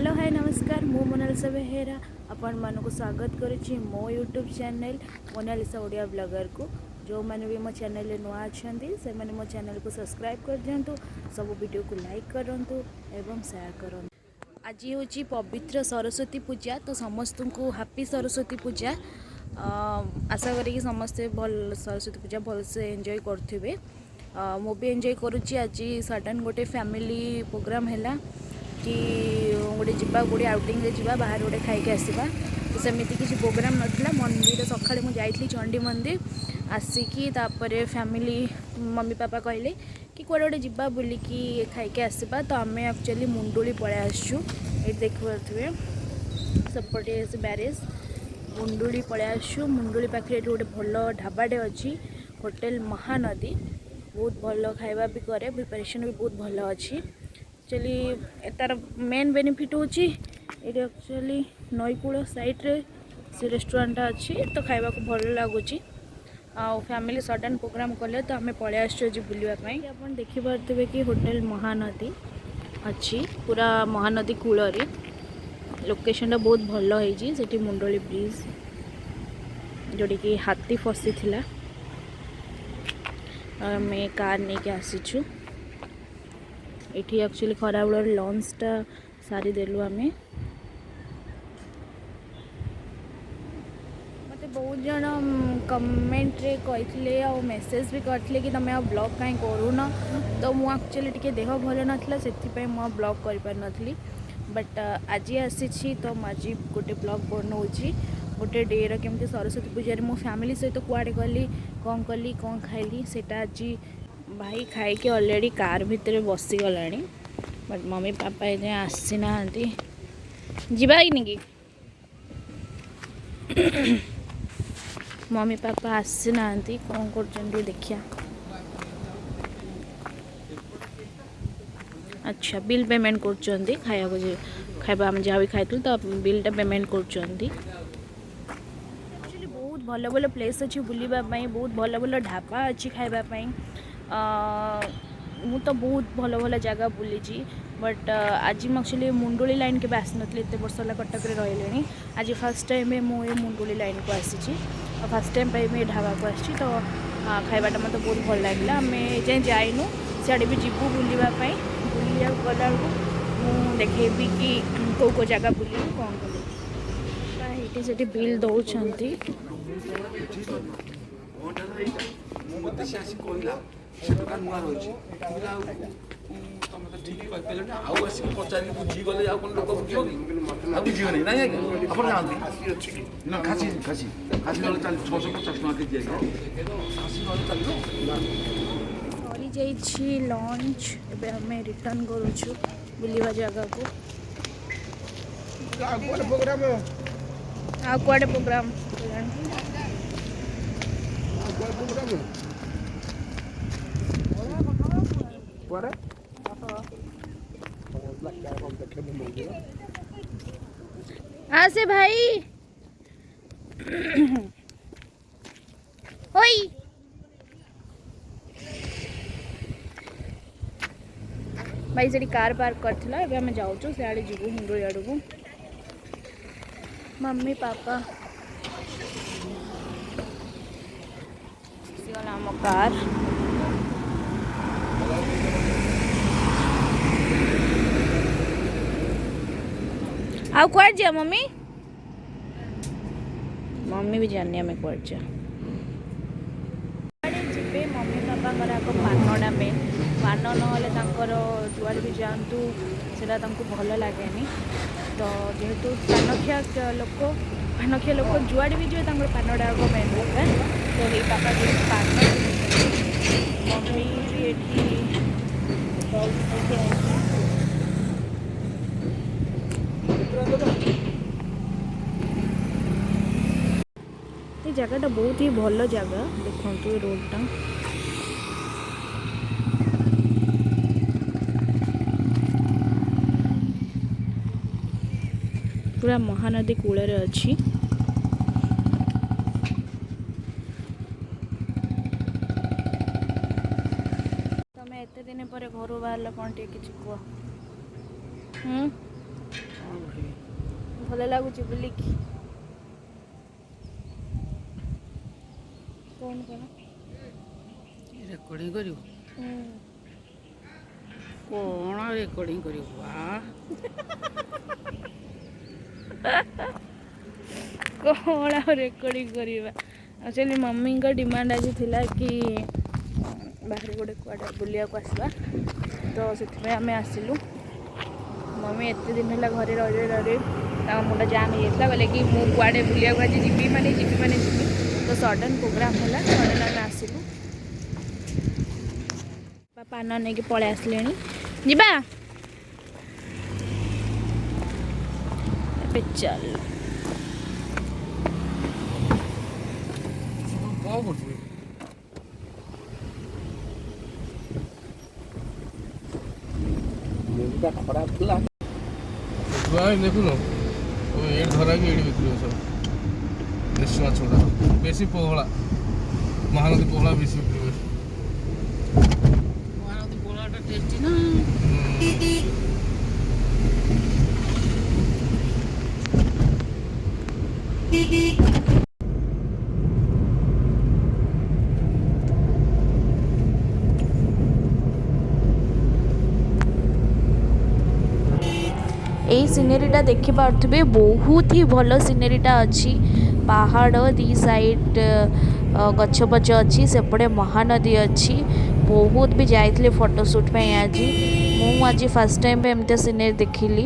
Hello hi नमस्कार मु Mona Lisa Behera आपण मानक स्वागत करुच्ची मो YouTube channel Monalisa Odia blogger को। जो मैंने भी मो चैनल नुआ अच्छा से मैंने मो चैनल को सब्सक्राइब कर दिंतु, सब वीडियो को लाइक करूँ एवं शेयर करूँ। आज हूँ पवित्र सरस्वती पूजा, तो समस्त को हैप्पी सरस्वती पूजा। आशा करी समस्ते भल सरस्वती पूजा भलसे एंजॉय करुवे। मु भी एंजॉय करुच्ची। आज सडन गोटे फैमिली प्रोग्राम है कि गोटे जा गोटे आउटिंग जा बाहर गोटे खाई आसवा, तो सेमती किसी प्रोग्राम नाला। मंदिर सका मुझे चंडी मंदिर आसिकी तापर फैमिली मम्मी पापा कहले कि कौटे गोटे जा बुलिकी खाई आसवा, तो आम एक्चुअली मुंडुली पलि आसचु। ये देखिए सेपटे से ब्यारेज मुंडुली पलि आसचु। मुंडुली पाखे गोटे भल ढाबाटे अच्छी होटेल महानदी, बहुत भल खाଇବା भी करे, प्रिपरेशन भी बहुत भल अच्छी। एक्चुअली तार मेन बेनिफिट हूँ ये एक्चुअली नईकूल साइड्रे से रेस्टोरेंट अच्छी, तो खाइबा को भल लगुच। फैमिली सडन प्रोग्राम कले तो आम पलि आसु बुलवाई। आप देखिपे कि होटेल महानदी अच्छी पूरा महानदी कूल। लोकेशन बहुत भल होती मुंडोली ब्रिज जोड़ी कि हाथी फसी थिला। आम कार नहीं के आसीचु। ये एक्चुअली खरा बेल लंचटा सारी देलु आम। मत बहुत जन कमेंट रे कहते आ मेसेज भी करते कि तुम ब्लॉग कहीं करूना, तो मुझे एक्चुअली टी देह भल नाला से मुझे ब्लॉग कर पार नी। बट आज आसी तो मुझे गोटे ब्लॉग बनाऊँगी गोटे डे रमती सरस्वती पूजा मो फैमिली सहित कुआड़े गली कौन कली कौन खाइली सेटा आज। भाई खाई ऑलरेडी कार भितर बसीगला, बट मम्मी पापा ये आसी ना जावानी कि मम्मी पापा आसी ना कौन कर देखिया। अच्छा बिल पेमेंट कर खाଇବା आम जहाँ भी खाई तो बिलटा पेमेंट कर। बहुत भल भल प्लेस अच्छी बुलवाई, बहुत भल भल ढाबा अच्छी खावाई। मु तो बहुत भल भल जगह बुली, बट आज एक्चुअली मुंडुली लाइन के आसी नी एत वर्ष है कटक रही। आज फर्स्ट टाइम मुझे मुंडुली लाइन को आसी, फर्स्ट टाइम ये ढाबा को आसी, तो खाइबाटा मत बहुत भल लगे। आम जाए जाइनु सियाड़े भी जीवु बुलवाई। बुलिया गला मुझे देखेबी कि कौ कौ जगह बुलू कौन कल ये बिल दौरान। दुकान नुआ रही तुम तो ठीक कह आसिक पचार बुझीगले लोक बुझे ना आप ना खासी खासी खासी ना 650 टका के खासी सरी जा लंच एवं आम रिटर्न करुचु बुलवा जगह को। कुआडे प्रोग्राम आसे भाई होई भाई से कार पार्क करथिला। एबे हम जाउछु से आड़े जीवु मुंडोली आड़ू को। मम्मी पापा गला आम कार। आ कुआड़ जा मम्मी मम्मी भी जानी आम कुआड़ जा जी। मम्मी पापा पानटा मेन पान ना जुआड़े भी जातु से भल लगे। तो जेहेतु पानखिया लोक जुआड़े भी जाए पानटा मेन दरकार। तो ये पापा जो पान मम्मी भी ये जगह बहुत ही भल जगह। देखो रोडटा पूरा महानदी कूल अच्छी। तमें एत दिन पर घर बाहर कौन टे कि कह ଭଲ ଲାଗୁଛି ବୁଲିକି କ'ଣ କ'ଣ ରେକର୍ଡିଂ କରିବୁ କ'ଣ ରେକର୍ଡିଂ କରିବୁ କ'ଣ ଆଉ ରେକର୍ଡିଂ କରିବା ଆକ୍ଚୁଆଲି ମମିଙ୍କ ଡିମାଣ୍ଡ ଆଜି ଥିଲା କି ବାହାରେ ଗୋଟେ କୁଆଡ଼େ ବୁଲିବାକୁ ଆସିବା ତ ସେଥିପାଇଁ ଆମେ ଆସିଲୁ ମମି ଏତେ ଦିନ ହେଲା ଘରେ ରହି ତାଙ୍କ ମୁଣ୍ଡ ଜାମ୍ ହେଇଯାଇଥିଲା କହିଲେ କି ମୁଁ କୁଆଡ଼େ ବୁଲିବାକୁ ଆଜି ଯିବି ମାନେ ଯିବି ତ ସଡ଼ନ୍ ପ୍ରୋଗ୍ରାମ୍ ହେଲା ସଡ଼ନ୍ ଆମେ ଆସିଲୁ ପାନ ନେଇକି ପଳେଇ ଆସିଲେଣି ଯିବା ଏବେ ଚାଲ କ'ଣ କରୁଛୁ ମୁଣ୍ଡଟା ଖରାପ ଥିଲା ଦେଖୁନ ଏଇଠି ଧରାକି ଏଇଠି ବିକ୍ରି ସବୁ ଦେଶୀ ମାଛ ଗୁଡ଼ା ବେଶୀ ପୋହଳା ମହାନଦୀ ପୋହଳା ବେଶୀ ବିକ୍ରି ହୁଏ ମହାନଦୀ ପୋଳାଟା ଟେଷ୍ଟି ନା এই সিନେରୀଟା ଦେଖିପାରୁଥିବେ ବହୁତ ହି ଭଲ ସିନେରୀଟା ଅଛି ପାହାଡ଼ ଦି ସାଇଡ୍ ଗଛ ପଛ ଅଛି ସେପଟେ ମହାନଦୀ ଅଛି ବହୁତ ବି ଯାଇଥିଲି ଫଟୋ ସୁଟ୍ ପାଇଁ ଆଜି ମୁଁ ଆଜି ଫାର୍ଷ୍ଟ ଟାଇମ୍ ଏମିତି ସିନେରୀ ଦେଖିଲି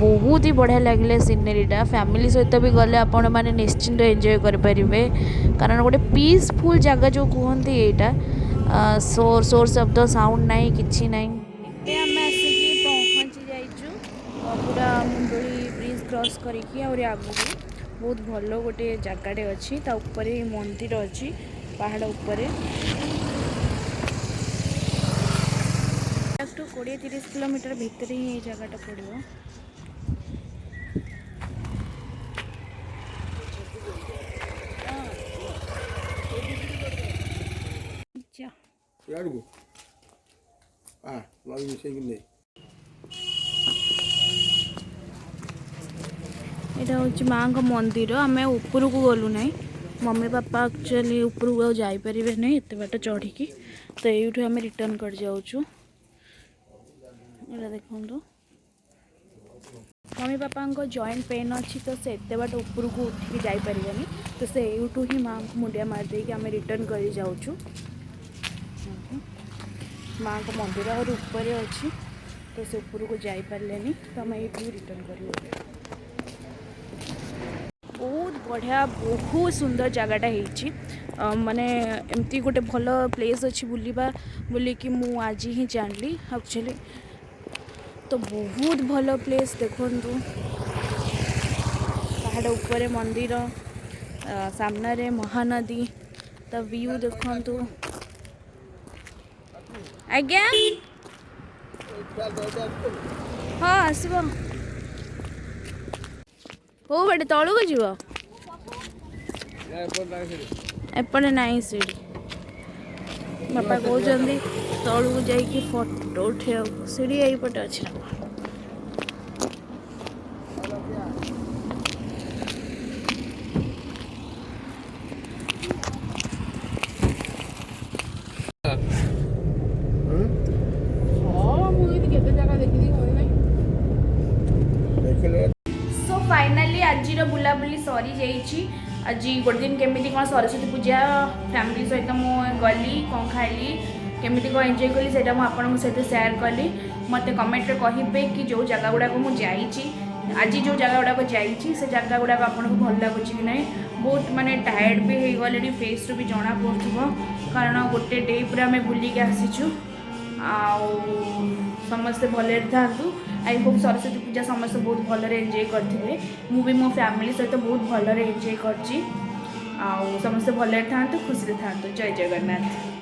ବହୁତ ହି ବଢ଼ିଆ ଲାଗିଲା ସିନେରୀଟା ଫ୍ୟାମିଲି ସହିତ ବି ଗଲେ ଆପଣମାନେ ନିଶ୍ଚିନ୍ତ ଏନ୍ଜୟ କରିପାରିବେ କାରଣ ଗୋଟେ ପିସଫୁଲ୍ ଜାଗା ଯେଉଁ କୁହନ୍ତି ଏଇଟା ସୋର୍ ଶବ୍ଦ ସାଉଣ୍ଡ ନାହିଁ କିଛି ନାହିଁ ଏବେ ଆମେ ଆସିକି ପହଞ୍ଚି ଯାଇଛୁ ପୁରା ମୁଣ୍ଡଳି ବ୍ରିଜ୍ କ୍ରସ୍ କରିକି ଆହୁରି ଆଗକୁ ବହୁତ ଭଲ ଗୋଟେ ଜାଗାଟେ ଅଛି ତା ଉପରେ ମନ୍ଦିର ଅଛି ପାହାଡ଼ ଉପରେ 20-30 କିଲୋମିଟର ଭିତରେ ହିଁ ଏଇ ଜାଗାଟା ପଡ଼ିବ ଇଆଡ଼କୁ ମିଶେଇକି ନେ ଏଇଟା ହେଉଛି ମାଆଙ୍କ ମନ୍ଦିର ଆମେ ଉପରକୁ ଗଲୁ ନାହିଁ ମମି ବାପା ଆକ୍ଚୁଆଲି ଉପରକୁ ଆଉ ଯାଇପାରିବେ ନାହିଁ ଏତେ ବାଟ ଚଢ଼ିକି ତ ଏଇଠୁ ଆମେ ରିଟର୍ନ କରିଯାଉଛୁ ଏଇଟା ଦେଖନ୍ତୁ ମମି ବାପାଙ୍କ ଜଏଣ୍ଟ ପେନ୍ ଅଛି ତ ସେ ଏତେ ବାଟ ଉପରକୁ ଉଠିକି ଯାଇପାରିବେନି ତ ସେ ଏଇଠୁ ହିଁ ମାଆଙ୍କୁ ମୁଣ୍ଡିଆ ମାରିଦେଇକି ଆମେ ରିଟର୍ନ କରି ଯାଉଛୁ ମାଆଙ୍କ ମନ୍ଦିର ଆହୁରି ଉପରେ ଅଛି ତ ସେ ଉପରକୁ ଯାଇପାରିଲେନି ତ ଆମେ ଏଇଠୁ ରିଟର୍ନ କରିବୁ ବହୁତ ବଢ଼ିଆ ବହୁତ ସୁନ୍ଦର ଜାଗାଟା ହେଇଛି ମାନେ ଏମିତି ଗୋଟେ ଭଲ ପ୍ଲେସ୍ ଅଛି ବୁଲିକି ମୁଁ ଆଜି ହିଁ ଜାଣିଲି ଆକ୍ଚୁଆଲି ତ ବହୁତ ଭଲ ପ୍ଲେସ୍ ଦେଖନ୍ତୁ ପାହାଡ଼ ଉପରେ ମନ୍ଦିର ସାମ୍ନାରେ ମହାନଦୀ ତା ଭ୍ୟୁ ଦେଖନ୍ତୁ ଆଜ୍ଞା ହଁ ଆସିବ କେଉଁ ବାଟେ ତଳକୁ ଯିବ ଏପଟେ ନାହିଁ ସିଡ଼ି ବାପା କହୁଛନ୍ତି ତଳକୁ ଯାଇକି ଫଟୋ ଉଠେଇବାକୁ ସିଡ଼ି ଏଇପଟେ ଅଛି ନା सो फाइनाली आज बुलाबुली सरी जाइए आज गोटे दिन केमी कौन सरस्वती पूजा फैमिली सहित मुझे गली कौन खाइली केमी कौन एंजॉय कली से आपन सहित सेयार कली मत कमेंट कहे कि जो जगह गुड़ाक मुझे आज जो जगह गुड़ाक से जगह गुड़ाक आपको भल लगुच कि ना बहुत माने टायर्ड भी हो गले फेस रू भी जना पड़ुव कारण गोटे डे पूरा आम बुलिक आसीचु समस्ते भले था आई होप सरस्वती पूजा समस्त बहुत भलरे एंजॉय करते मु भी मो फैमिली सहित बहुत भलरे एंजॉय करची समस्ते भले था खुशी था जय जगन्नाथ।